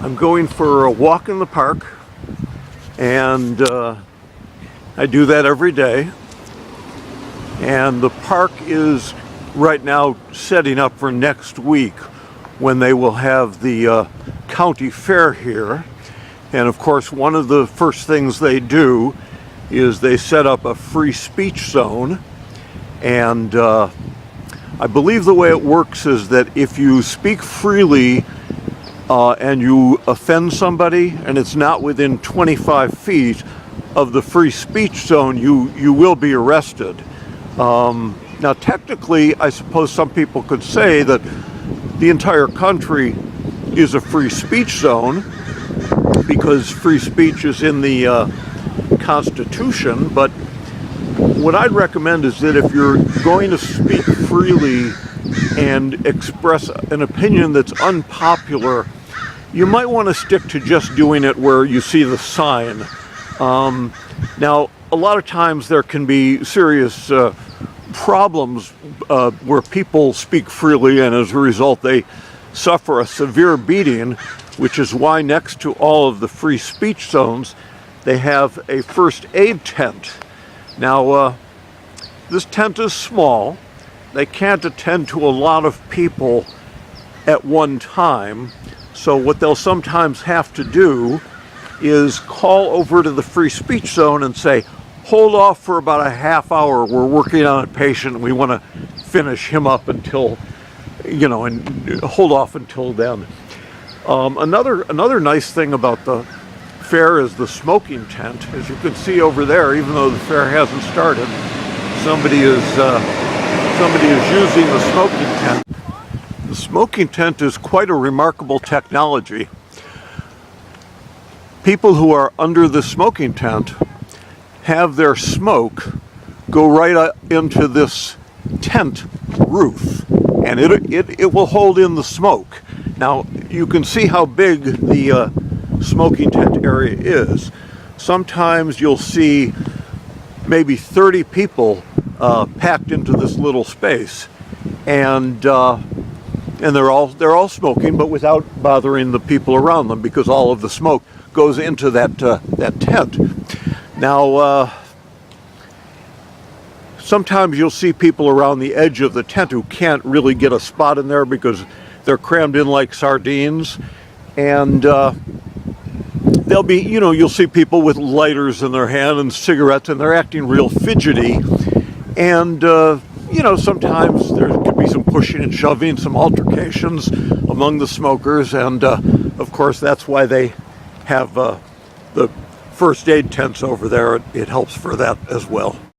I'm going for a walk in the park, and I do that every day. And the park is right now setting up for next week when they will have the county fair here. And of course, one of the first things they do is they set up a free speech zone. And I believe the way it works is that if you speak freely and you offend somebody and it's not within 25 feet of the free speech zone, you will be arrested. Now technically, I suppose some people could say that the entire country is a free speech zone because free speech is in the Constitution, but what I'd recommend is that if you're going to speak freely and express an opinion that's unpopular, you might want to stick to just doing it where you see the sign. Now, a lot of times there can be serious problems where people speak freely, and as a result they suffer a severe beating, which is why next to all of the free speech zones they have a first aid tent. Now, this tent is small. They can't attend to a lot of people at one time. So what they'll sometimes have to do is call over to the free speech zone and say, hold off for about a half hour. We're working on a patient. We want to finish him up until, and hold off until then. Another nice thing about the fair is the smoking tent. As you can see over there, even though the fair hasn't started, somebody is using the smoking tent. The smoking tent is quite a remarkable technology. People who are under the smoking tent have their smoke go right into this tent roof, and it will hold in the smoke. Now you can see how big the smoking tent area is. Sometimes you'll see maybe 30 people packed into this little space, and they're all smoking, but without bothering the people around them, because all of the smoke goes into that tent. Now, sometimes you'll see people around the edge of the tent who can't really get a spot in there because they're crammed in like sardines, and they'll be, you'll see people with lighters in their hand and cigarettes, and they're acting real fidgety. And, sometimes there could be some pushing and shoving, some altercations among the smokers. And, of course, that's why they have the first aid tents over there. It helps for that as well.